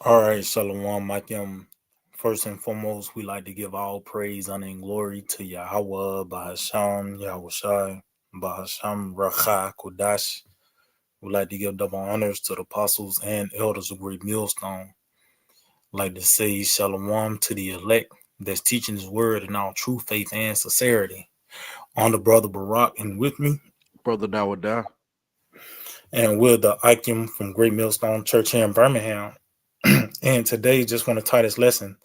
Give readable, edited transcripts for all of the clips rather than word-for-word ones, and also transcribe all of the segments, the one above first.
All right, Shalom, Makim. First and foremost, we like to give all praise, honor, and glory to Yahawah, Bahasham, Yahawashi, Bahasham, Rawchaa, Qadash. We like to give double honors to the apostles and elders of Great Millstone. Like to say Shalom to the elect that's teaching His word in all true faith and sincerity. On the brother Barak and with me, Brother Dawada. and we're the Ikem from Great Millstone Church here in Birmingham. And today, just want to tie this lesson.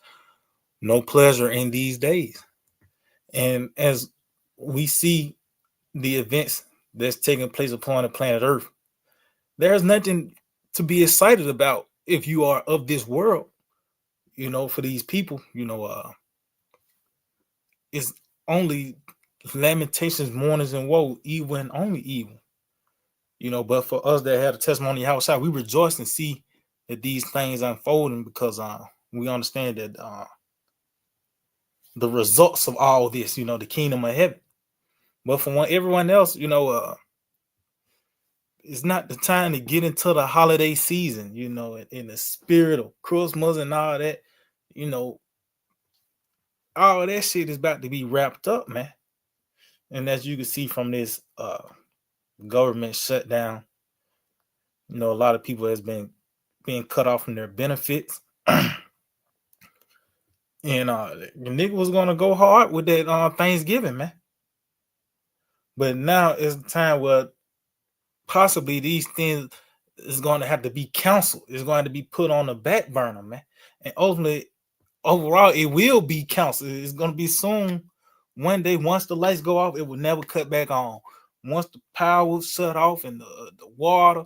No pleasure in these days. And as we see the events that's taking place upon the planet Earth, there's nothing to be excited about if you are of this world. For these people, it's only lamentations, mournings, and woe, evil and only evil. But for us that have the testimony of Yahawashi, we rejoice and see that these things unfolding because we understand that the results of all this, the kingdom of heaven. But for everyone else, it's not the time to get into the holiday season, in the spirit of Christmas and all that, all that shit is about to be wrapped up, man. And as you can see from this government shutdown, a lot of people has been being cut off from their benefits. And the nigga was gonna go hard with that Thanksgiving, man. But now it's the time where possibly these things is going to have to be counseled. It's going to be put on the back burner, man. And ultimately, overall, it will be counseled. It's going to be soon. One day, once the lights go off, it will never cut back on. Once the power shut off and the water,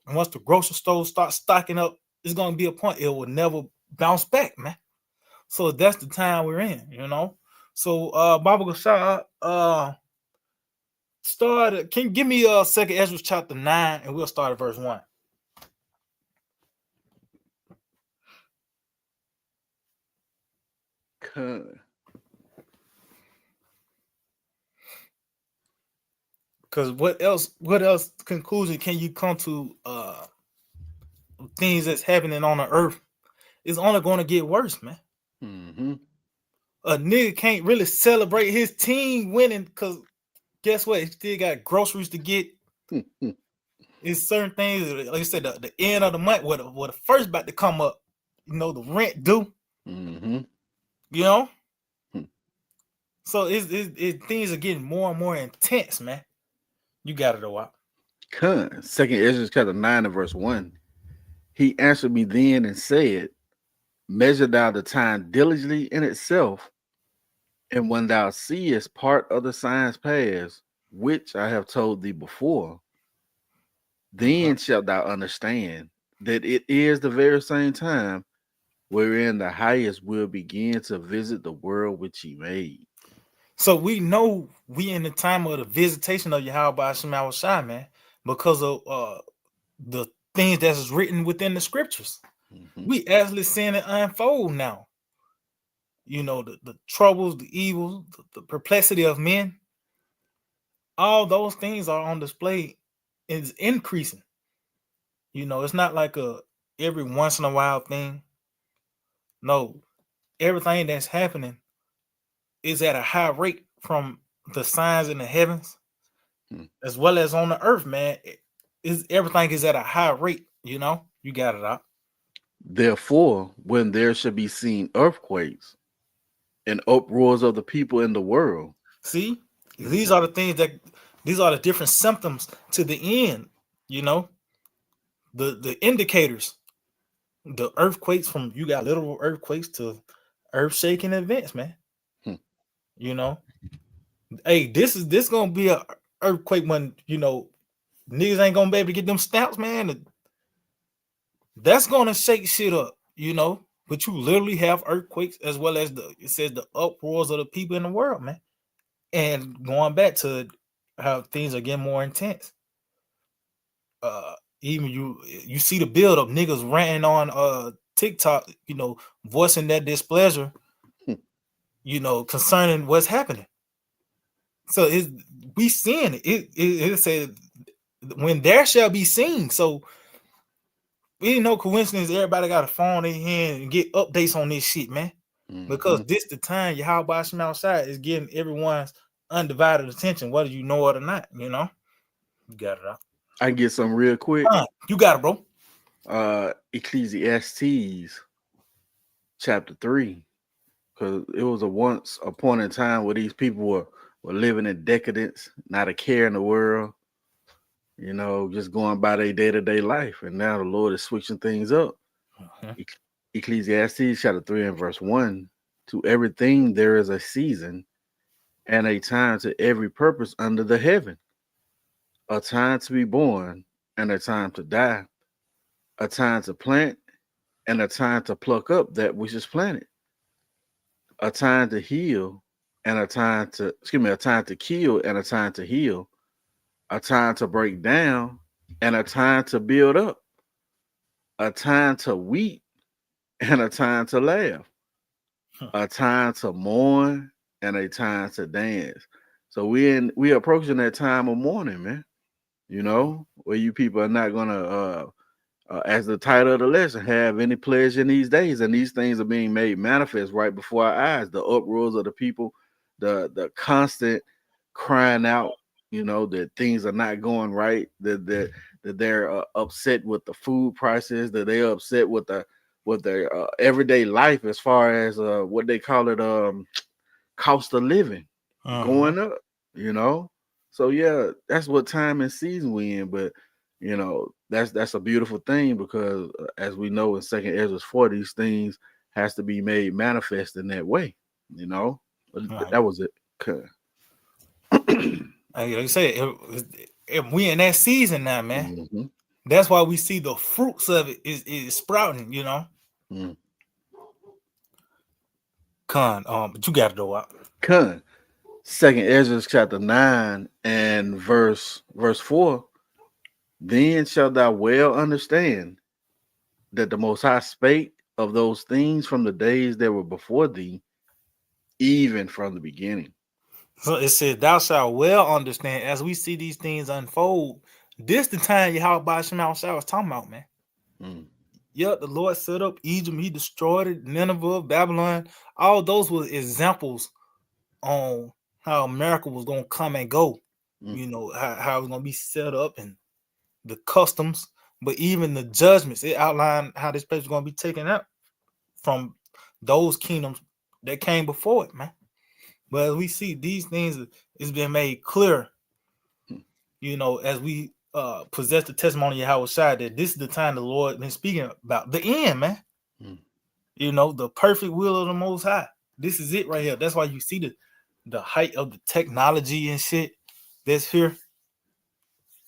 once the grocery stores start stocking up, it's going to be a point. It will never bounce back, man. So that's the time we're in, So, Baba Gashad, can you give me Second Ezra chapter 9 and we'll start at verse 1. Because what else conclusion can you come to things that's happening on the earth? It's only going to get worse, man. Mm-hmm. A nigga can't really celebrate his team winning because guess what? He still got groceries to get. It's certain things, like I said, the end of the month, where the first about to come up, the rent due. Mm-hmm. So things are getting more and more intense, man. You got it a while. Second Ezra chapter 9 and verse 1. He answered me then and said, measure thou the time diligently in itself, and when thou seest part of the signs pass, which I have told thee before, then shalt thou understand that it is the very same time wherein the highest will begin to visit the world which he made. So we know we in the time of the visitation of Yahawashi, man, because of the things that's written within the scriptures. Mm-hmm. We actually seeing it unfold now. The troubles, the evils, the perplexity of men, all those things are on display. It's increasing. It's not like a every once in a while thing. No, everything that's happening is at a high rate from the signs in the heavens as well as on the earth, man. Everything is at a high rate, you got it out. Therefore, when there shall be seen earthquakes and uproars of the people in the world. See, these are the things these are the different symptoms to the end, the indicators, the earthquakes from you got literal earthquakes to earth shaking events, man. Hmm. Hey, this gonna be a earthquake when niggas ain't gonna be able to get them stamps, man. That's gonna shake shit up, But you literally have earthquakes as well as it says the uproars of the people in the world, man. And going back to how things are getting more intense. Even you see the build up, niggas ranting on TikTok, voicing their displeasure, concerning what's happening. So we seeing it. It said when there shall be seen. So We ain't no coincidence. Everybody got a phone in their hand and get updates on this shit, man. Because this the time Yahawah outside is getting everyone's undivided attention, whether you know it or not. You know, you got it out. I can get some real quick. You got it, bro. Ecclesiastes chapter 3, because it was once a point in time where these people were living in decadence, not a care in the world, you know, just going by their day-to-day life. And now the Lord is switching things up. Ecclesiastes chapter 3 and verse 1, to everything there is a season and a time to every purpose under the heaven, a time to be born and a time to die, a time to plant and a time to pluck up that which is planted, a time to heal and a time to kill and a time to heal, a time to break down and a time to build up, a time to weep and a time to laugh, a time to mourn and a time to dance. So we approaching that time of mourning, man. You know, where you people are not gonna as the title of the lesson, have any pleasure in these days, and these things are being made manifest right before our eyes. The uproars of the people, the constant crying out, you know, that things are not going right, that they're upset with the food prices, that they're upset with their everyday life as far as what they call it, cost of living going up, you know. So yeah, that's what time and season we in, but you know, that's a beautiful thing because as we know in Second Ezra 4, these things has to be made manifest in that way, you know. But that was it. Like you say, we in that season now, man. That's why we see the fruits of it is sprouting, you know. But you got to go out. Second Ezra chapter 9 and verse 4. Then shalt thou well understand that the Most High spake of those things from the days that were before thee, even from the beginning. So it says, thou shalt well understand as we see these things unfold. This the time Yahawah was talking about, man. Yep, the Lord set up Egypt, he destroyed it, Nineveh, Babylon. All those were examples on how America was going to come and go. You know, how it was going to be set up and the customs, but even the judgments. It outlined how this place was going to be taken out from those kingdoms that came before it, man. But as we see these things, it's been made clear, you know, as we possess the testimony of Yahawashi, that this is the time the Lord been speaking about the end, man. You know, the perfect will of the Most High. This is it right here. That's why you see the height of the technology and shit that's here.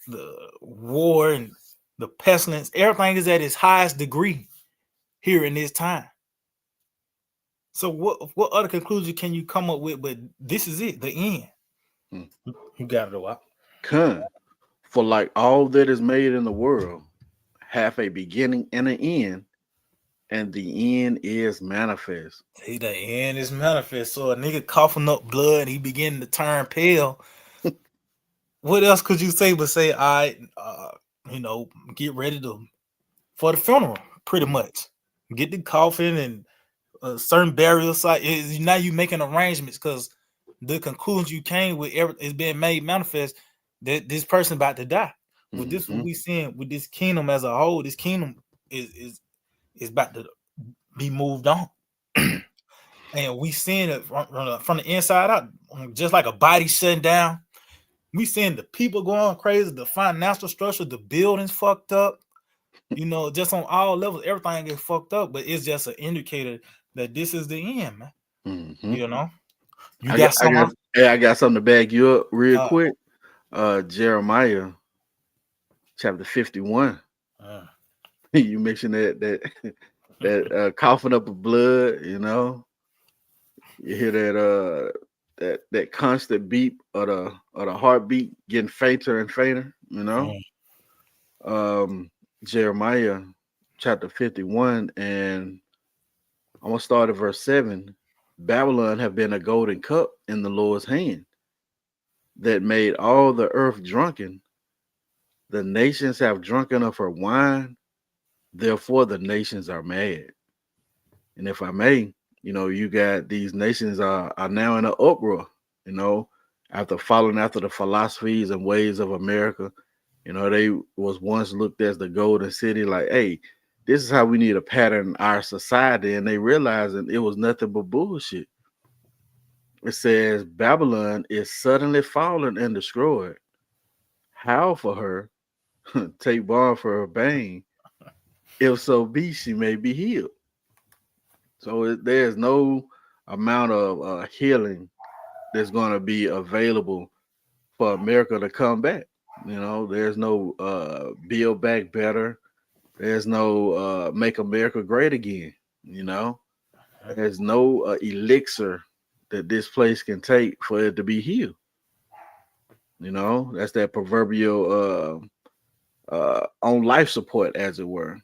The war and the pestilence, everything is at its highest degree here in this time. So what other conclusion can you come up with? But this is it, the end. You got it a lot. For like all that is made in the world have a beginning and an end, and the end is manifest. See, the end is manifest. So a nigga coughing up blood, he beginning to turn pale. What else could you say but say, all right, you know, get ready for the funeral, pretty much. Get the coffin and a certain burial site. Now you making arrangements because the conclusion you came with is being made manifest that this person about to die. With this, what we seeing with this kingdom as a whole, this kingdom is about to be moved on. And we seeing it from the inside out, just like a body shutting down. We seeing the people going crazy, the financial structure, the buildings fucked up. You know, just on all levels, everything gets fucked up. But it's just an indicator that this is the end, man. You know, I got something to back you up real quick. Jeremiah chapter 51. You mentioned that coughing up of blood, you know. You hear that constant beep of the heartbeat getting fainter and fainter, you know. Jeremiah chapter 51, and I'm gonna start at verse 7. Babylon have been a golden cup in the Lord's hand that made all the earth drunken. The nations have drunken of her wine. Therefore, the nations are mad. And if I may, you got these nations are now in an uproar, you know, after following after the philosophies and ways of America. They was once looked as the golden city, like, hey, this is how we need to pattern our society. And they realized that it was nothing but bullshit. It says Babylon is suddenly fallen and destroyed. How for her take balm for her bane, if so be she may be healed. So there's no amount of healing that's going to be available for America to come back. There's no build back better. There's no make America great again. There's no elixir that this place can take for it to be healed. That's that proverbial on life support, as it were.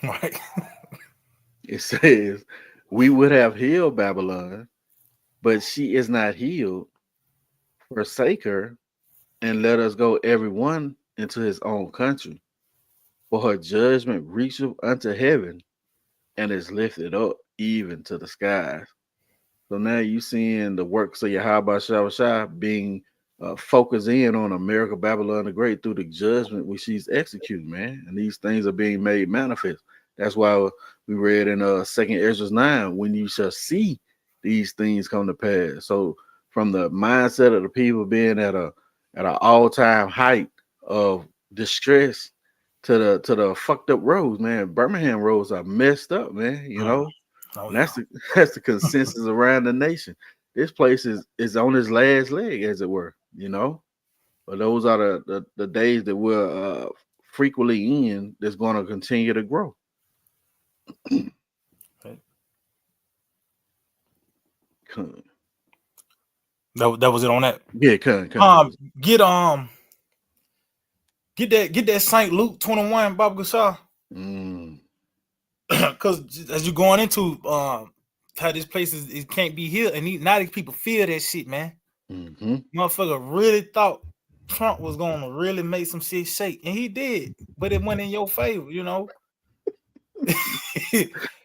Right. It says, we would have healed Babylon, but she is not healed. Forsake her and let us go every one into his own country. For her judgment reacheth unto heaven and is lifted up even to the skies. So now you seeing the works of Yahawashi being focused in on America, Babylon the Great through the judgment which she's executing, man. And these things are being made manifest. That's why we read in 2nd Ezra 9, when you shall see these things come to pass. So from the mindset of the people being at an all-time height of distress to the fucked up roads, man. Birmingham roads are messed up, man. Oh, And that's the consensus around the nation. This place is on its last leg, as it were. But those are the days that we're frequently in that's going to continue to grow. Okay. That was it on that. Yeah, Get that St. Luke 21, Baba Gashar. Because as you're going into how this place it can't be healed, and now these people feel that shit, man. Motherfucker really thought Trump was gonna really make some shit shake, and he did, but it went in your favor,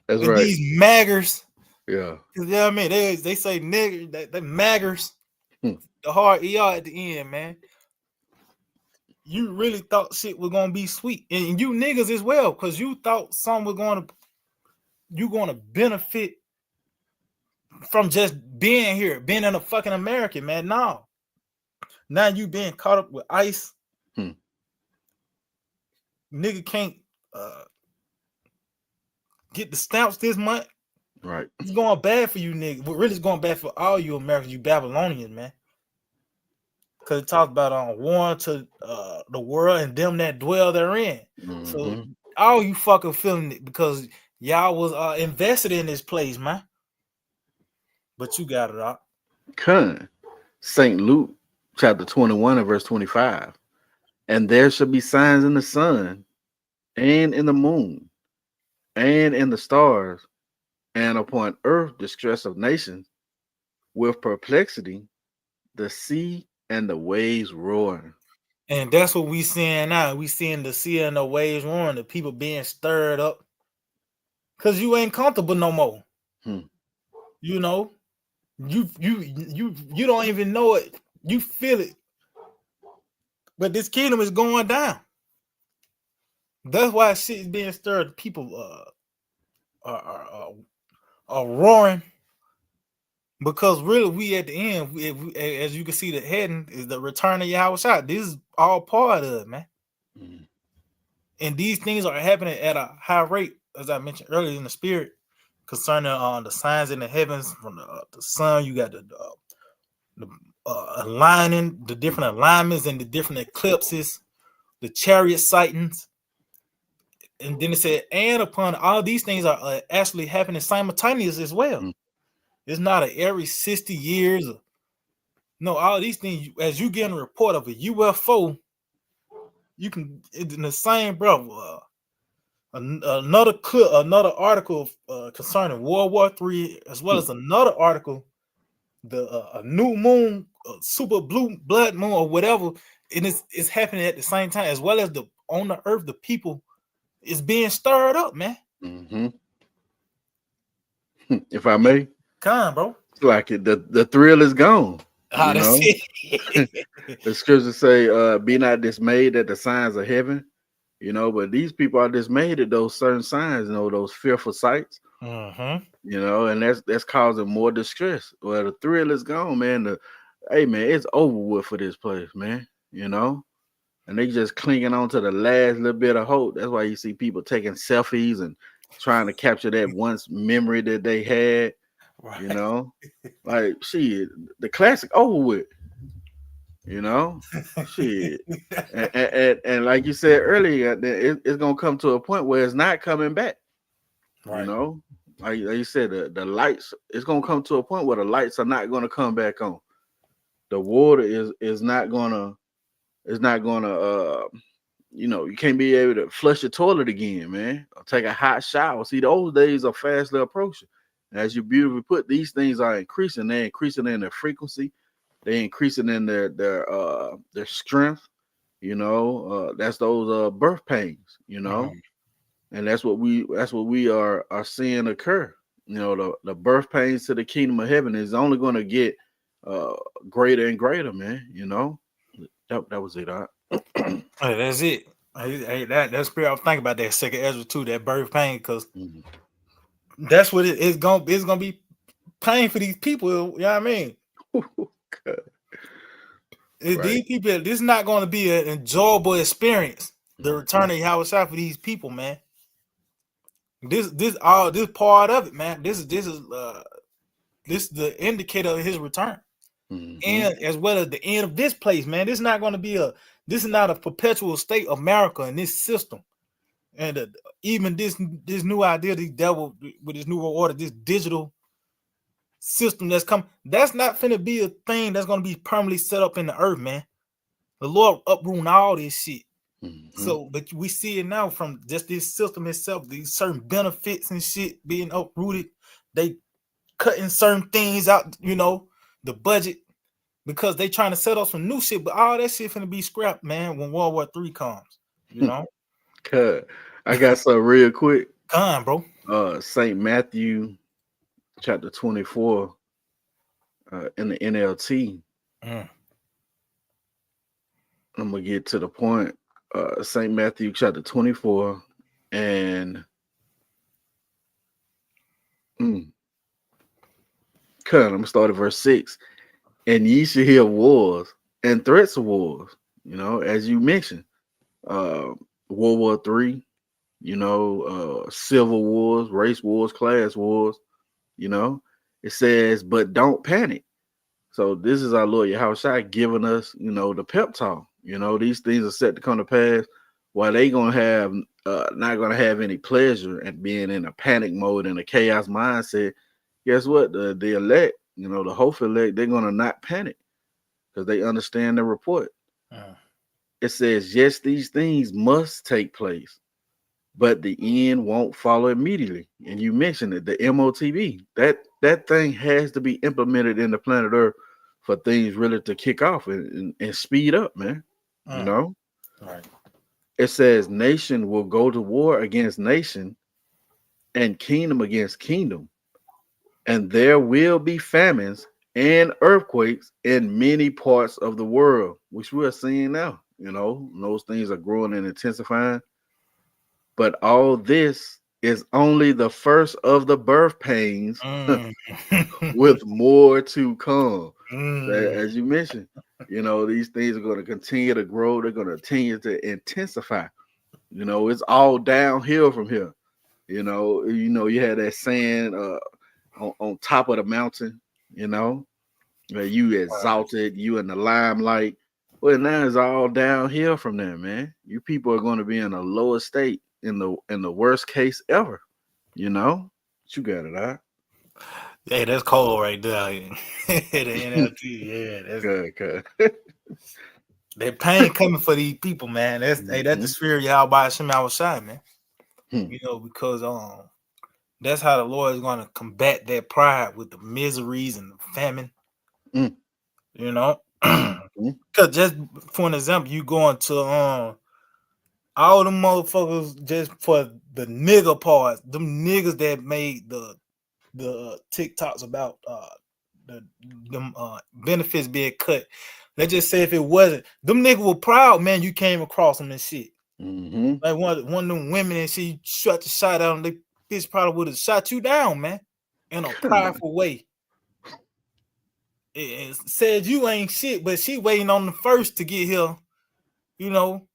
That's right. These maggers, yeah, I mean, they say nigger, they maggers, the hard ER at the end, man. You really thought shit was gonna be sweet, and you niggas as well, because you thought something was gonna benefit from just being here, being in a fucking American, man. No. Now you being caught up with ICE. Nigga can't get the stamps this month. Right. It's going bad for you niggas. But really it's going bad for all you Americans, you Babylonians, man. Because it talks about war to the world and them that dwell therein. So all you fucking feeling it because y'all was invested in this place, man. But you got it out. St. Luke chapter 21 and verse 25. And there shall be signs in the sun and in the moon and in the stars, and upon earth distress of nations, with perplexity, the sea and the waves roaring. And that's what we seeing now. We seeing the sea and the waves roaring, the people being stirred up. Cause you ain't comfortable no more. You know, you don't even know it. You feel it. But this kingdom is going down. That's why shit is being stirred. People are roaring. Because really, we at the end, as you can see, the heading is the return of Yahawashi. This is all part of it, man. And these things are happening at a high rate, as I mentioned earlier, in the spirit, concerning the signs in the heavens from the sun. You got the aligning, the different alignments and the different eclipses, the chariot sightings. And then it said, and upon all these things are actually happening simultaneous as well. It's not every 60 years. No, all these things, as you get a report of a UFO, you can, in the same, bro, another article concerning World War III, as well as another article, a new moon, super blue blood moon or whatever, and it's happening at the same time, as well as on the earth, the people is being stirred up, man. Mm-hmm. If I may, Come on, bro. it's like the thrill is gone. How You to know, see? the scriptures say, "Be not dismayed at the signs of heaven." You know, but these people are dismayed at those certain signs. You know, those fearful sights. Mm-hmm. You know, and that's causing more distress. Well, the thrill is gone, man. Hey, man, it's over with for this place, man. You know, and they just clinging on to the last little bit of hope. That's why you see people taking selfies and trying to capture that once memory that they had. You Right. know, like shit, the classic over with. You know, shit, and like you said earlier, it's gonna come to a point where it's not coming back. You Right. know, like you said, the lights. It's gonna come to a point where the lights are not gonna come back on. The water is not gonna. It's not gonna. You know, you can't be able to flush your toilet again, man. Or take a hot shower. See, those days are fastly approaching. As you beautifully put, these things are increasing. They're increasing in their frequency. They're increasing in their strength. You know, that's those birth pains. You know, Mhm. and that's what we are seeing occur. You know, the birth pains to the kingdom of heaven is only going to get uh greater and greater, man. You know, that was it. Hey, that's it. Hey, that's great. I was thinking about that second Ezra too, that birth pain, because Mhm. that's what it's gonna be pain for these people. You know what I mean? Right. These people, this is not going to be an enjoyable experience. The return Mhm. of Yahawashi for these people, man. This part of it, man. This is the indicator of his return, Mhm. and as well as the end of this place, man. This is not a perpetual state of America in this system, and even this new idea, the devil with this new order, this digital system that's come, that's not finna be a thing that's gonna be permanently set up in the earth, man. The Lord uprooting all this shit. Mhm. So, but we see it now from just this system itself, these certain benefits and shit being uprooted. They cutting certain things out, the budget, because they trying to set up some new shit, but all that shit finna be scrapped, man, when World War III comes, you know? Cut. I got some real quick. Come, bro. Saint Matthew chapter 24 in the NLT. Mm. I'm gonna get to the point. Saint Matthew chapter 24 and mm, cut. I'm gonna start at verse 6. And ye shall hear wars and threats of wars. You know, as you mentioned, uh, World War III. You know, civil wars, race wars, class wars. You know, it says, but don't panic. So this is our Lord Yahawashi giving us, you know, the pep talk. You know, these things are set to come to pass. While they gonna have not gonna have any pleasure at being in a panic mode and a chaos mindset, guess what? The elect, you know, the hopeful elect, they're gonna not panic because they understand the report. Mm. It says, yes, these things must take place, but the end won't follow immediately. And you mentioned it, the MOTB. That thing has to be implemented in the planet Earth for things really to kick off and speed up, man. You Mm. know, Right. it says nation will go to war against nation and kingdom against kingdom, and there will be famines and earthquakes in many parts of the world, which we're seeing now. You know, those things are growing and intensifying. But all this is only the first of the birth pains, Mm. with more to come. Mm. As you mentioned, you know, these things are going to continue to grow, they're going to continue to intensify. You know, it's all downhill from here. You had that saying on top of the mountain, you know, where you exalted, you in the limelight. Well, now it's all downhill from there, man. You people are going to be in a lower state in the worst case ever. You know, but you got it, all right? Hey, that's cold right there. The NLT, yeah, that's Good, good. that pain coming for these people, man. That's the Mhm. spirit of Yahweh Shem outside, man. Hmm. Because that's how the Lord is gonna combat that pride with the miseries and the famine, Mm. you know. Mhm. Cause just for an example, you going to All them motherfuckers just for the nigga parts. Them niggas that made the TikToks about them benefits being cut. Let's just say if it wasn't, them niggas were proud, man. You came across them and shit. Like one of them women and she shot the shot out, and they bitch probably would have shot you down, man, in a prideful way. It said you ain't shit, but she waiting on the first to get here, you know.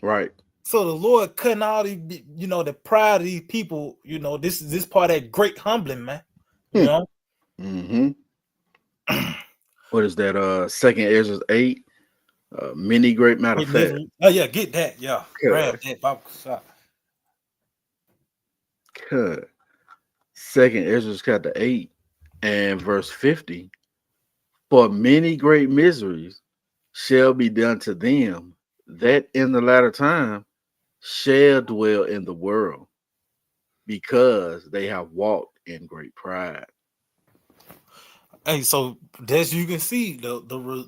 Right. So the Lord cutting all these, you know, the pride of these people, you know. This is this part of that great humbling, man. You know. What is that? Second Ezra 8. Many great matter of fact. Oh yeah, get that. Yeah, grab that. Bible shot. Second Ezra chapter 8 and verse 50. For many great miseries shall be done to them that in the latter time shall dwell in the world, because they have walked in great pride. Hey, so as you can see, the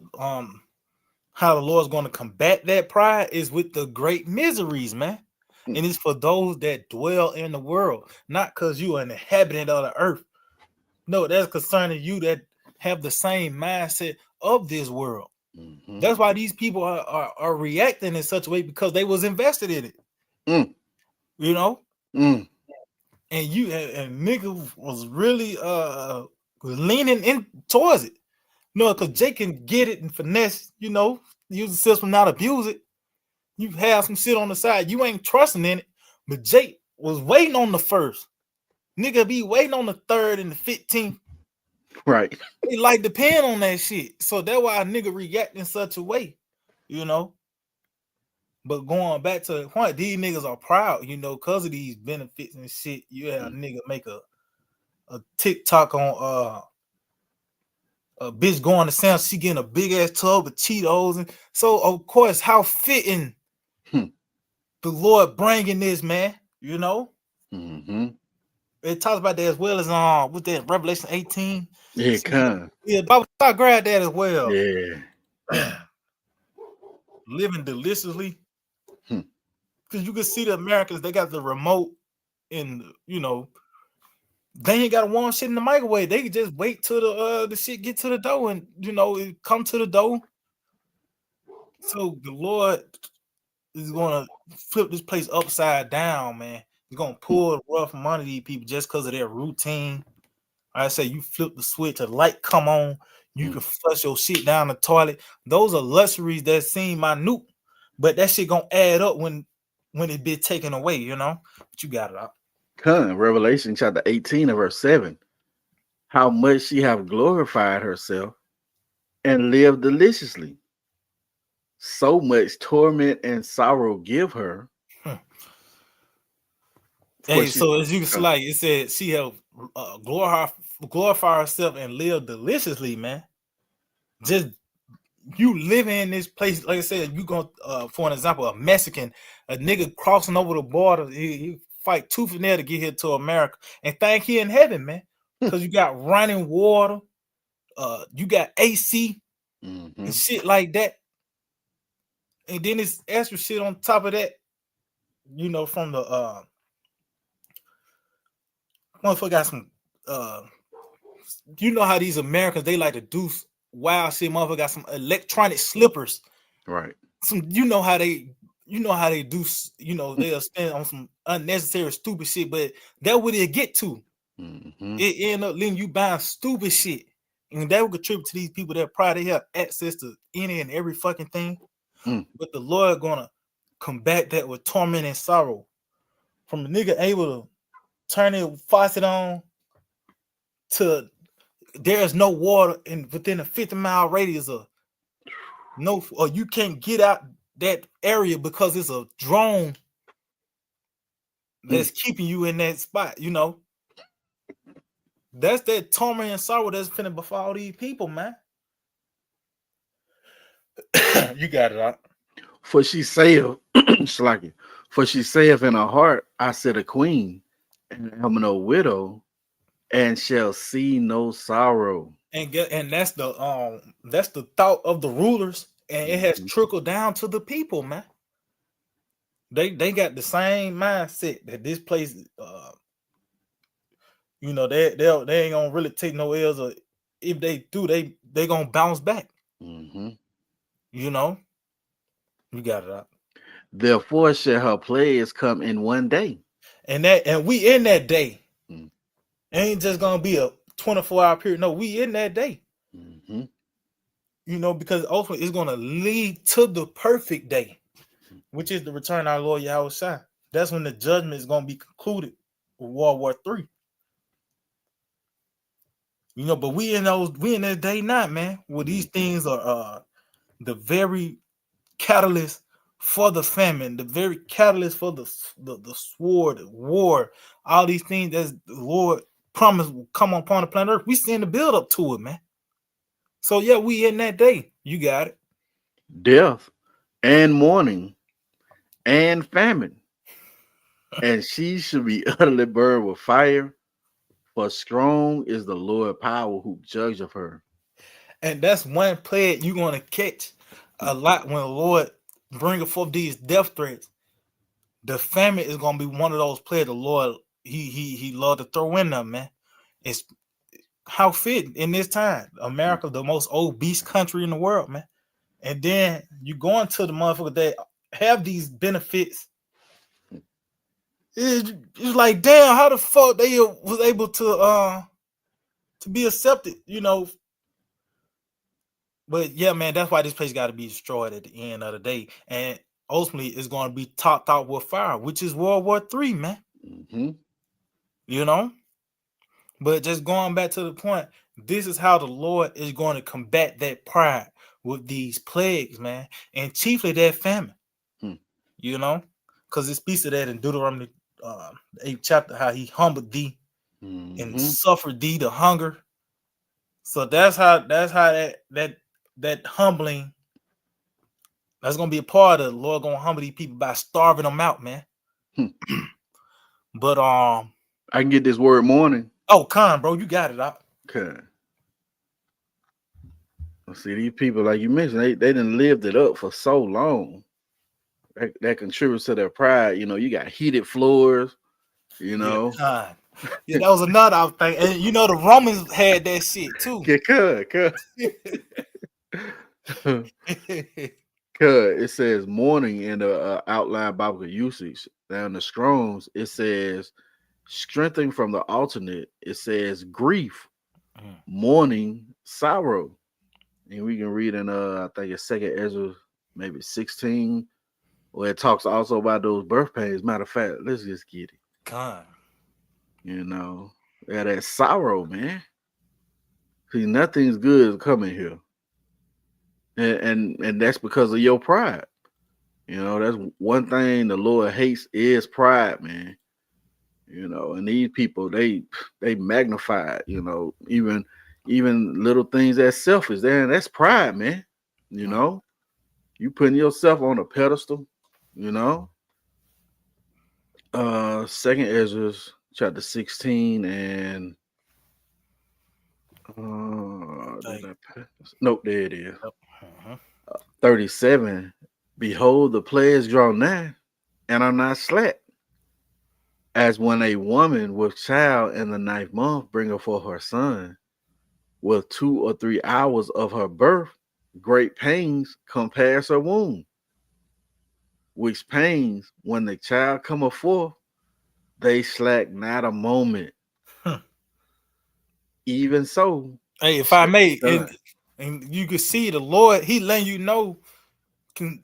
how the Lord's going to combat that pride is with the great miseries, man. And it's for those that dwell in the world, not because you are an inhabitant of the earth. No, that's concerning you that have the same mindset of this world. That's why these people are reacting in such a way, because they was invested in it. You know? And you and nigga was really leaning in towards it. No, because Jake can get it and finesse, you know, use the system, not abuse it. You have some shit on the side, you ain't trusting in it, but Jake was waiting on the first. Nigga be waiting on the third and the 15th. Right. They like depend on that shit. So that's why a nigga react in such a way, you know. But going back to the point, these niggas are proud, you know, because of these benefits and shit. You have a nigga make a TikTok on a bitch going to Sam, she getting a big ass tub of Cheetos, and so of course, how fitting the Lord bringing this, man. You know, it talks about that as well as with that Revelation 18. Yeah, come. Yeah, Bible grab that as well. Yeah, living deliciously, because you can see the Americans, they got the remote, and you know. They ain't gotta warm shit in the microwave. They can just wait till the shit get to the dough, and you know it come to the dough. So the Lord is gonna flip this place upside down, man. He's gonna pull the rug from under these people just because of their routine. I say you flip the switch, a light come on, you can flush your shit down the toilet. Those are luxuries that seem minute, but that shit gonna add up when it be taken away, you know. But you got it out. Revelation chapter 18 and verse 7. How much she have glorified herself and lived deliciously. So much torment and sorrow give her. Hey, so as you can see, like it said, she have glorify herself and live deliciously, man. Just you living in this place, like I said, you going for an example, a Mexican, a nigga crossing over the border, he fight tooth and nail to get here to America and think he in heaven, man. Because you got running water, you got AC and shit like that. And then it's extra shit on top of that, you know, from the motherfucker got some you know how these Americans, they like to do wild shit. Motherfucker got some electronic slippers. Right. Some you know how they do, you know, they'll spend on some unnecessary stupid shit, but that what it get to. It end up letting you buy stupid shit. And that will contribute to these people that probably have access to any and every fucking thing. But the Lord gonna combat that with torment and sorrow. From the nigga able to turn the faucet on to there's no water within a 50-mile radius of no, or you can't get out that area because it's a drone that's keeping you in that spot, you know. That's that torment and sorrow that's finna befall these people, man. You got it out. For she saith, for she saith in her heart, I said a queen, and am no widow, and shall see no sorrow. And that's the thought of the rulers, and it has trickled down to the people, man. They got the same mindset that this place, they ain't gonna really take no L's, or if they do, they gonna bounce back. Mm-hmm. You know, you got it out. Therefore shall her plagues come in one day. And we in that day. Mm. It ain't just gonna be a 24-hour period. No, we in that day. Mm-hmm. Because ultimately it's gonna lead to the perfect day, which is the return of our Lord Yahawashi. That's when the judgment is gonna be concluded with World War III. But we in that day now, man, where these things are the very catalyst for the famine, the very catalyst for the sword, war, all these things that the Lord promised will come upon the planet Earth. We seeing the build up to it, man. So yeah, we in that day. You got it. Death and mourning and famine. And she should be utterly burned with fire, for strong is the Lord power who judge of her. And that's one plague you're gonna catch a lot when the Lord bringing forth these death threats. The famine is gonna be one of those plagues the Lord he loved to throw in them, man. It's how fit in this time. America, the most obese country in the world, man. And then you go into the motherfucker that have these benefits. It's like, damn, how the fuck they was able to be accepted, But yeah, man, that's why this place got to be destroyed at the end of the day, and ultimately it's going to be topped out with fire, which is World War III, man. Mm-hmm. But just going back to the point, this is how the Lord is going to combat that pride with these plagues, man, and chiefly that famine. Because it speaks to that in Deuteronomy, the 8th chapter, how he humbled thee and suffered thee the hunger. So that's how that humbling, that's gonna be a part of the Lord gonna humble these people by starving them out, man. But I can get this word mourning. Oh, bro, you got it out. Okay. See, these people, like you mentioned, they done lived it up for so long. That contributes to their pride. You got heated floors. Yeah, that was another thing. And the Romans had that shit too. It says mourning in the outline Bible usage. Now in the Strongs, it says strengthening from the alternate. It says grief, mourning, sorrow. And we can read in I think it's 2nd Ezra, maybe 16, where it talks also about those birth pains. Matter of fact, let's just get it. Yeah, that sorrow, man. See, nothing's good is coming here. And that's because of your pride. That's one thing the Lord hates is pride, man. And these people, they magnify, even little things that's selfish. That's pride, man. You putting yourself on a pedestal, 2nd Ezra chapter 16 and nope, there it is. 37. Behold, the plagues draw nigh, and are not slack. As when a woman with child in the 9th month bringeth forth her son, with 2 or 3 hours of her birth, great pains compares her womb. Which pains, when the child cometh forth, they slack not a moment. Even so. Hey, if I may, and you can see the Lord, he letting you know,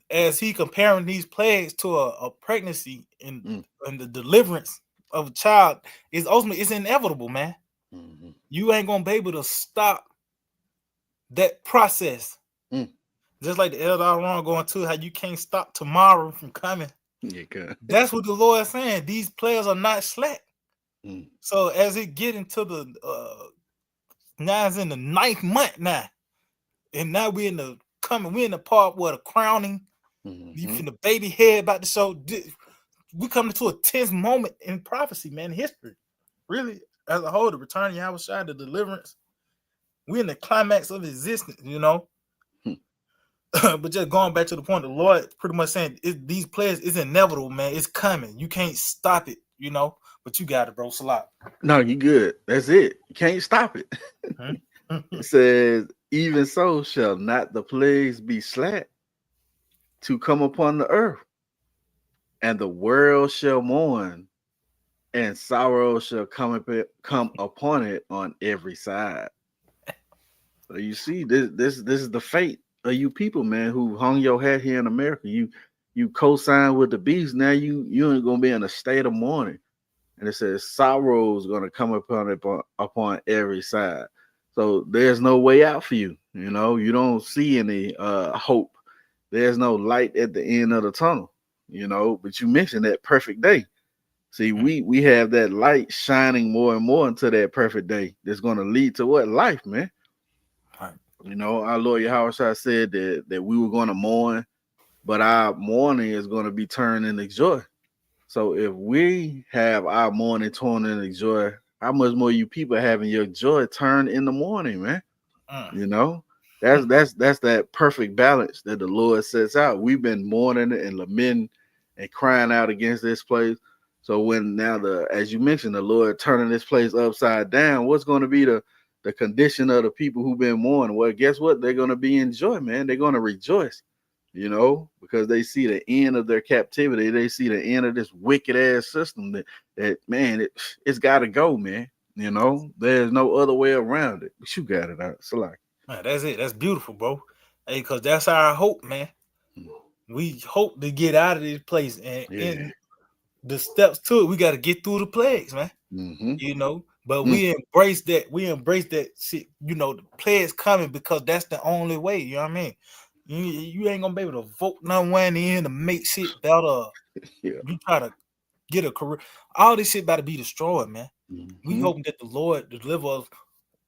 as he comparing these plagues to a pregnancy and the deliverance of a child, is ultimately, it's inevitable, man. You ain't gonna be able to stop that process. Just like the elder Aaron going to how you can't stop tomorrow from coming. That's what the Lord is saying. These players are not slack. So as it get into the now it's in the 9th month now, and now we're in the part where the crowning, you from the baby head about to show. We coming to a tense moment in prophecy, man, in history. Really, as a whole, the return of Yahawashi, the deliverance. We're in the climax of existence, but just going back to the point, the Lord pretty much saying these plagues is inevitable, man. It's coming. You can't stop it, But you got it, bro. Salat. No, you good. That's it. You can't stop it. It says, even so shall not the plagues be slack to come upon the earth, and the world shall mourn, and sorrow shall come upon it on every side. So you see, this is the fate of you people, man, who hung your hat here in America. You co-signed with the beast. Now you ain't gonna be in a state of mourning. And it says sorrow is gonna come upon every side. So there's no way out for you. You don't see any hope. There's no light at the end of the tunnel. But you mentioned that perfect day. See, we have that light shining more and more into that perfect day. That's gonna lead to what? Life, man. Right. Our Lord Yahawashi said that we were going to mourn, but our mourning is going to be turned into joy. So if we have our mourning turned into joy, how much more you people having your joy turned in the morning, man? That's that perfect balance that the Lord sets out. We've been mourning and lamenting and crying out against this place. So when now as you mentioned, the Lord turning this place upside down, what's going to be the condition of the people who've been mourning? Well, guess what? They're going to be in joy, man. They're going to rejoice, because they see the end of their captivity. They see the end of this wicked ass system that man, it's got to go, man. There's no other way around it. But you got it out. So like, man, that's it. That's beautiful, bro. Hey, because that's our hope, man. We hope to get out of this place, and in the steps to it, we got to get through the plagues, man. But we embrace that. We embrace that shit. The plagues coming because that's the only way. You know what I mean? You ain't gonna be able to vote no one in to make shit better. You try to get a career. All this shit about to be destroyed, man. We hoping that the Lord deliver us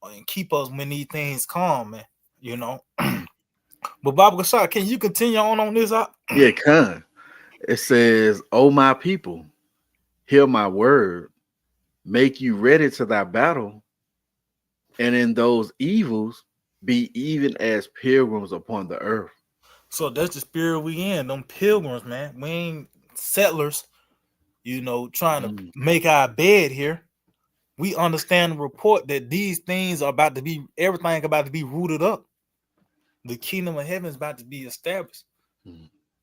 and keep us when these things come, man. But Baba Gashar, can you continue on this? Yeah, can. It says, "Oh my people, hear my word, make you ready to thy battle, and in those evils be even as pilgrims upon the earth." So that's the spirit we in, them pilgrims, man. We ain't settlers, trying to make our bed here. We understand the report that these things are about to be, everything about to be rooted up. The kingdom of heaven is about to be established.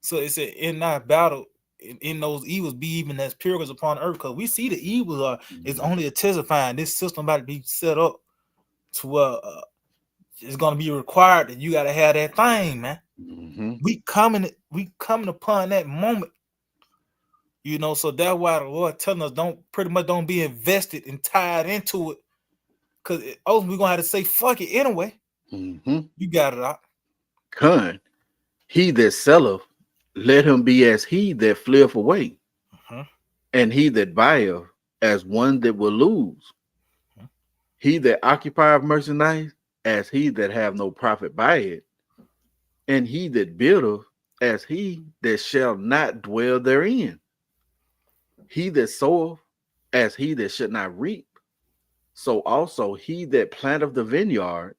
So it said, in our battle, in those evils, be even as pilgrims upon earth. Because we see the evils is only intensifying. This system about to be set up to where it's going to be required that you got to have that thing, man. We coming upon that moment. So that's why the Lord telling us don't be invested and tied into it. Because ultimately we're going to have to say, fuck it anyway. You got it out. Con, he that selleth, let him be as he that fleeth away, and he that buyeth as one that will lose. He that occupieth merchandise as he that have no profit by it, and he that buildeth as he that shall not dwell therein. He that soweth as he that should not reap, so also he that planteth the vineyard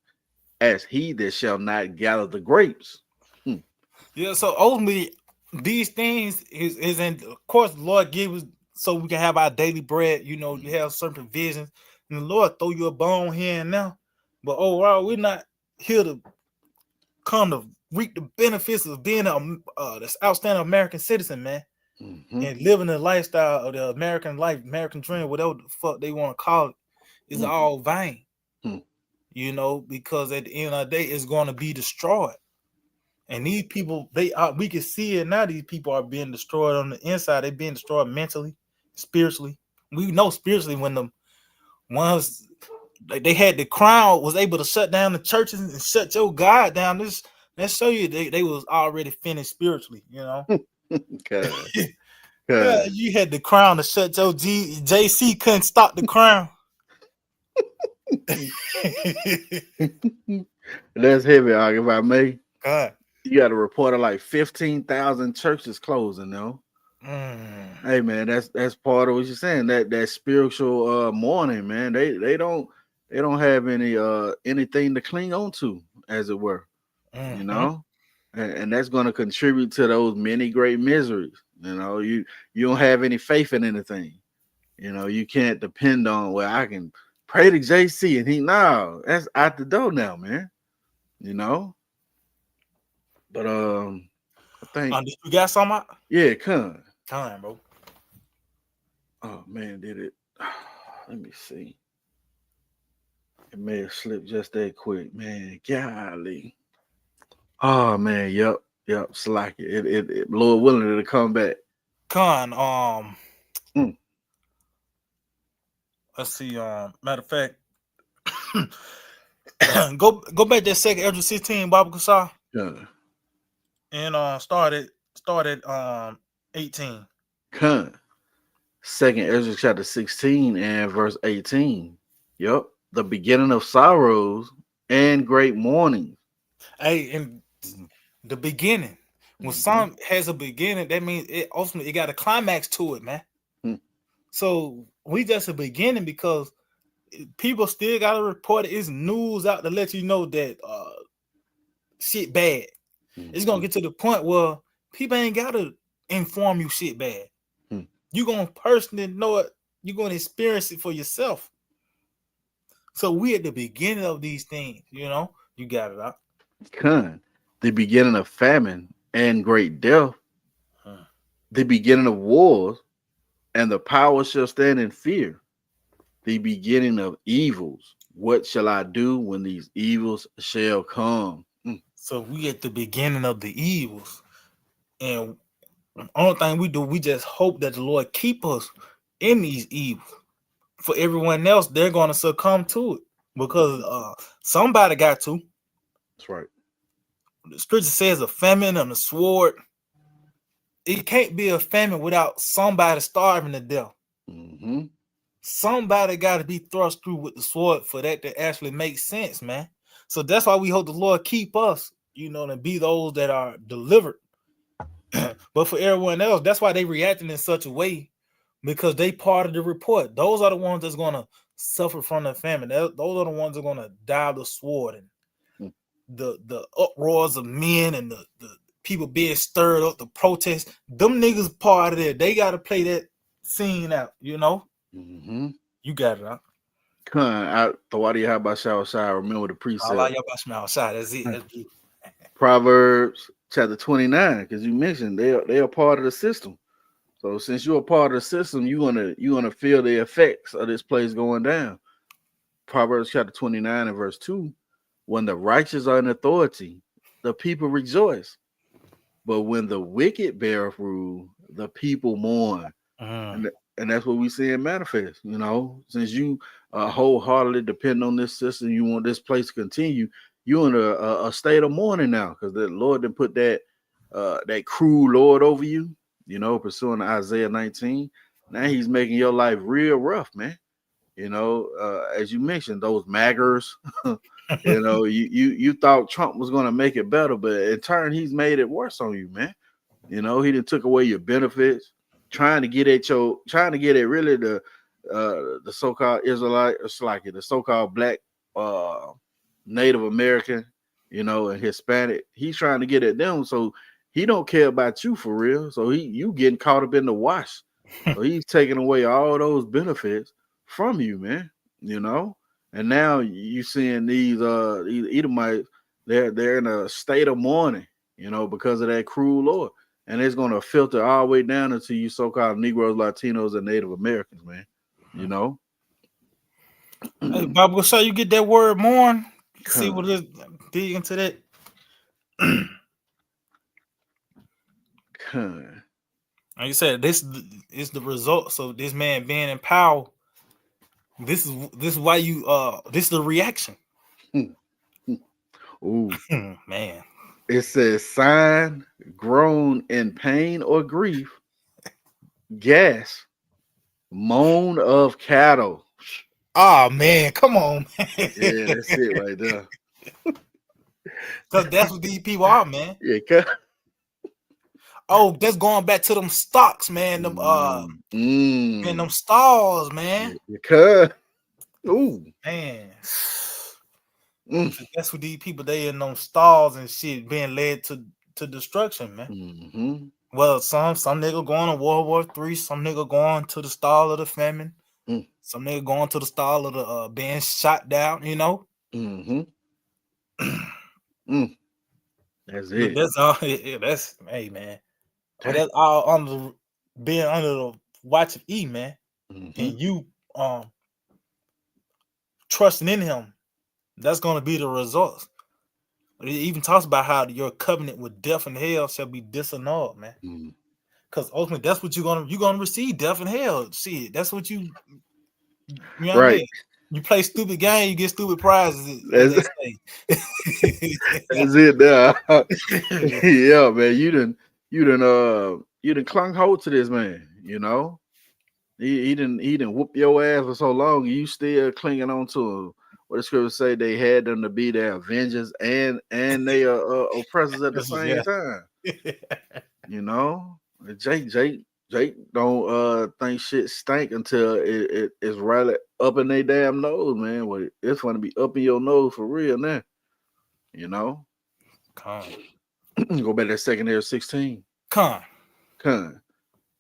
as he that shall not gather the grapes. Yeah, so ultimately, these things is in, of course, the Lord gave us so we can have our daily bread. You have certain provisions, and the Lord throw you a bone here and now. But overall, we're not here to come to reap the benefits of being this outstanding American citizen, man, and living the lifestyle of the American life, American dream, whatever the fuck they want to call it, is all vain. Because at the end of the day, it's going to be destroyed. And these people, we can see it now. These people are being destroyed on the inside. They're being destroyed mentally, spiritually. We know spiritually when the ones they had the crown was able to shut down the churches and shut your God down. Let's show you they was already finished spiritually. Okay. Yeah, you had the crown to shut your JC couldn't stop the crown. That's heavy, if I may. God. You got a report of like 15,000 churches closing, Hey man, that's part of what you're saying. That spiritual mourning, man. They don't have any anything to cling on to, as it were. and that's going to contribute to those many great miseries. You don't have any faith in anything. You can't depend on, well, I can pray to JC and no, that's out the door now, man. You know, but I think You got something? yeah, come. Time, bro. Oh man, did it? Let me see. It may have slipped just that quick, man. Golly. Oh man, yep. Slack it. It Lord willing it'll come back. Con, Mm. let's see. Matter of fact, go back to that second Ezra 16, Baba Kasar, Yeah. and started 18. Con. Second Ezra chapter 16 and verse 18. Yep. The beginning of sorrows and great mourning. Hey, in the beginning, when Mm-hmm. something has a beginning, that means it ultimately got a climax to it, man. Mm. So we just a beginning because people still gotta report it. It's news out to let you know that shit bad. Mm-hmm. It's gonna get to the point where people ain't gotta inform you shit bad. Mm. You gonna personally know it. You're gonna experience it for yourself. So we at the beginning of these things, you got it out. Con. The beginning of famine and great death. The beginning of wars, and the power shall stand in fear. The beginning of evils. What shall I do when these evils shall come? Mm. So we at the beginning of the evils, and the only thing we do, we just hope that the Lord keep us in these evils. For everyone else, they're gonna succumb to it because somebody got to. That's right. The scripture says a famine and a sword. It can't be a famine without somebody starving to death. Mm-hmm. Somebody got to be thrust through with the sword for that to actually make sense, man. So that's why we hope the Lord keep us, and be those that are delivered. But for everyone else, that's why they reacting in such a way, because they part of the report. Those are the ones that's gonna suffer from the famine. Those are the ones that are gonna die of the sword and Mm. the uproars of men and the people being stirred up, the protests. Them niggas part of that. They gotta play that scene out, Mm-hmm. You got it, huh? Con. Thawadi Yahawah. Remember the precept. Halalyam outside. That's it. That's it. Proverbs chapter 29, because you mentioned they are part of the system. So since you're a part of the system, you're gonna feel the effects of this place going down. Proverbs chapter 29 and verse 2. When the righteous are in authority, the people rejoice. But when the wicked bear rule, the people mourn. Mm. And that's what we see in manifest. Since you wholeheartedly depend on this system, you want this place to continue. You're in a state of mourning now because the Lord didn't put that cruel Lord over you. Pursuing Isaiah 19. Now He's making your life real rough, man. As you mentioned, those maggers. You thought Trump was going to make it better, but in turn, he's made it worse on you, man. He done took away your benefits, trying to get at really the so-called Israelite, it's like the so-called black Native American, and Hispanic. He's trying to get at them, so he don't care about you for real. So you getting caught up in the wash. So he's taking away all those benefits from you, man. And now you seeing these Edomites, they're in a state of mourning, because of that cruel Lord. And it's gonna filter all the way down into you so-called Negroes, Latinos, and Native Americans, man. Hey, Bob, go say you get that word mourn. See what it is. Dig into that. Like you said, this is the results of this man being in power. This is why you this is the reaction. Ooh. Man. It says sign, groan in pain or grief, gas, moan of cattle. Oh man, come on, man. Yeah, that's it right there. Because that's what these people are, man. Yeah, Oh, that's going back to them stocks, man. Them and them stalls, man. Yeah, ooh. Man. That's what these people, they in them stalls and shit being led to to destruction, man. Mm-hmm. Well, some nigga going to World War III, some nigga going to the stall of the famine, some nigga going to the stall of the being shot down, you know. Mm-hmm. That's it. That's all. That's hey man. But that's all under being under the watch of E, man. Mm-hmm. And you trusting in him. That's gonna be the results. It even talks about how your covenant with death and hell shall be disannulled, man. Because ultimately that's what you're gonna receive, death and hell. See, that's what you know what I mean? You play stupid game, you get stupid prizes, as they say. That's it there. Yeah, man. You done clung hold to this man, you know. He didn't whoop your ass for so long. You still clinging on to him. What the scriptures say, they had them to be their avengers and they are oppressors at the same time. You know, Jake don't think shit stink until it's right up in their damn nose, man. Well, it's gonna be up in your nose for real now. You know. Go back to second Ezra 16. Con.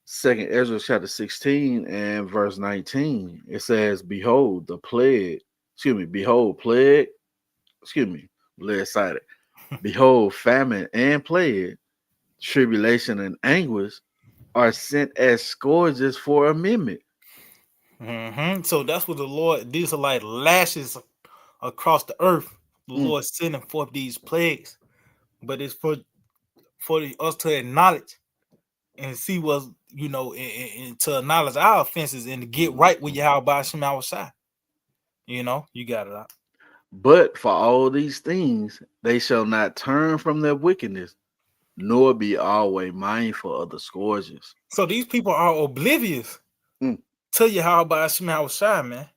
Second Ezra chapter 16 and verse 19. It says, behold, plague, led sided. Behold, famine and plague, tribulation and anguish are sent as scourges for a mimic. So that's what the Lord, these are like lashes across the earth. The Lord sending forth these plagues. But it's for us to acknowledge and see what's, you know, and to acknowledge our offenses and to get right with Yahawashi. You know, you got it out. But for all these things, they shall not turn from their wickedness, nor be always mindful of the scourges. So these people are oblivious to Yahawashi, man.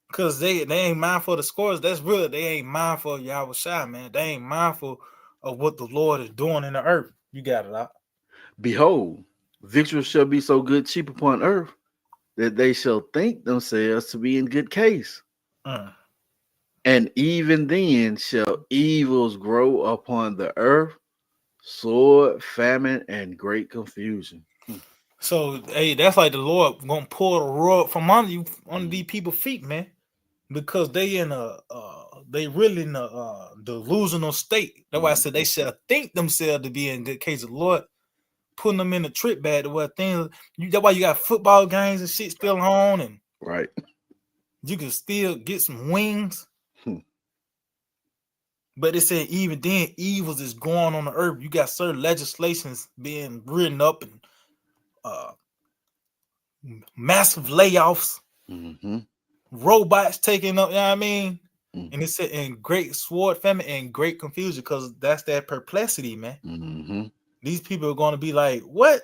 Because they ain't mindful of the scourges. That's real. They ain't mindful of Yahawashi, man. They ain't mindful of what the Lord is doing in the earth. You got it out. Behold, victory shall be so good cheap upon earth that they shall think themselves to be in good case. And even then shall evils grow upon the earth, sword, famine, and great confusion. So, hey, that's like the Lord gonna pull the rug from under you, under these people's feet, man, because they in they really in a delusional state. That's why I said they shall think themselves to be in good case of the Lord, putting them in a trip bag to where things. That's why you got football games and shit still on, and right, you can still get some wings. But it said even then, evils is going on the earth. You got certain legislations being written up and massive layoffs, robots taking up, you know what I mean? And it said in great sword famine and great confusion, because that's that perplexity, man. These people are going to be like, what?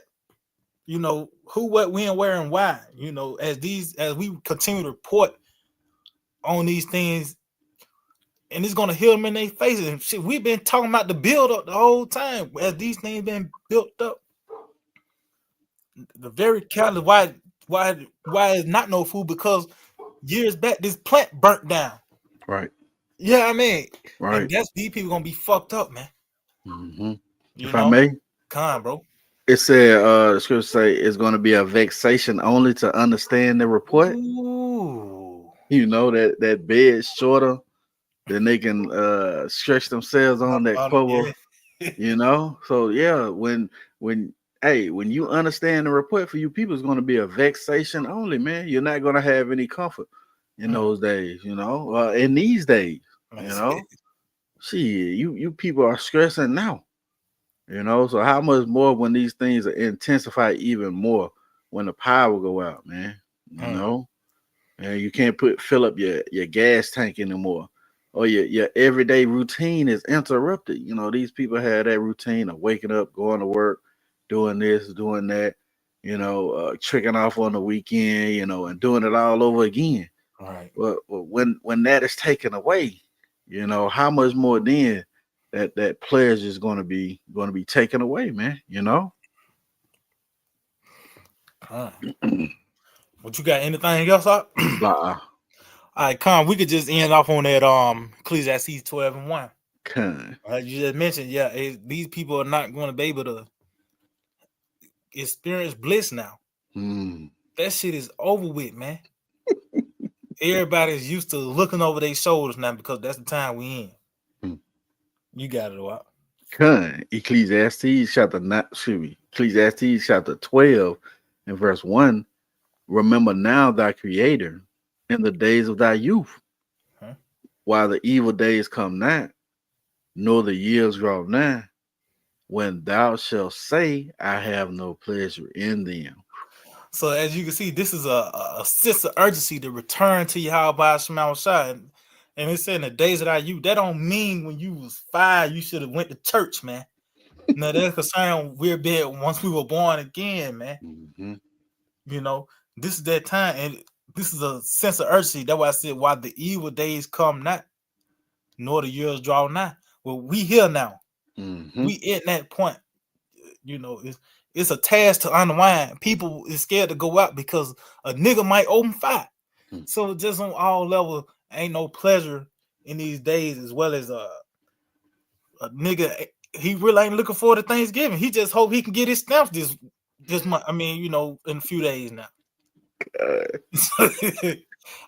You know, who, what, when, where, and why? You know, as we continue to report on these things, and it's going to hit them in their faces. And shit, we've been talking about the build up the whole time as these things been built up. The very catalyst why is not no food, because years back this plant burnt down. Right. Yeah, I mean, right. And that's these people gonna be fucked up, man. If I may, bro. It said the scripture say it's going to be a vexation only to understand the report. Ooh. You know that bed shorter, then they can stretch themselves on that cover. Yeah. You know, so yeah, when you understand the report, for you people, it's going to be a vexation only, man. You're not going to have any comfort in those days, you know, in these days, you know. See, you people are stressing now, you know. So how much more when these things are intensified even more when the power go out, man, you know. And you can't fill up your gas tank anymore, or your everyday routine is interrupted. You know, these people have that routine of waking up, going to work, doing this, doing that, you know, tricking off on the weekend, you know, and doing it all over again. Right. But when that is taken away, you know, how much more then that pleasure is going to be taken away, man. You know. What you got? Anything else up? All right, we could just end off on that Ecclesiastes 12:1. You just mentioned, these people are not going to be able to experience bliss now. That shit is over with, man. Everybody's used to looking over their shoulders now because that's the time we in. You got it, what? Ecclesiastes chapter 12 and verse 1. Remember now thy creator in the days of thy youth, while the evil days come not, nor the years draw nigh, when thou shalt say, I have no pleasure in them. So as you can see, this is a sense of urgency to return to Yahawashi. And it said in the days of thy youth. That don't mean when you was 5, you should have went to church, man. No, that's concerned we're bad once we were born again, man. You know, this is that time, and this is a sense of urgency. That's why I said, why the evil days come not, nor the years draw nigh. Well, we here now. We in that point. You know, it's a task to unwind. People is scared to go out because a nigga might open fire. So just on all levels, ain't no pleasure in these days, as well as a nigga. He really ain't looking forward to Thanksgiving. He just hope he can get his stamps this month. I mean, you know, in a few days now.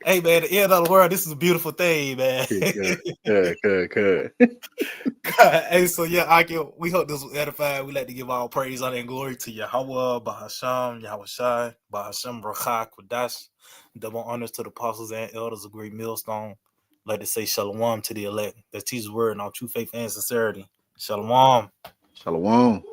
Hey man, the end of the world. This is a beautiful thing, man. Good. Hey, so we hope this was edifying. We like to give all praise, honor, and glory to Yahawah, Bahasham, Yahawashi, Bahasham, Rawchaa, Qadash. Double honors to the apostles and elders of Great Millstone. Like to say shalom to the elect that teach the word in all true faith and sincerity. Shalom. Shalom.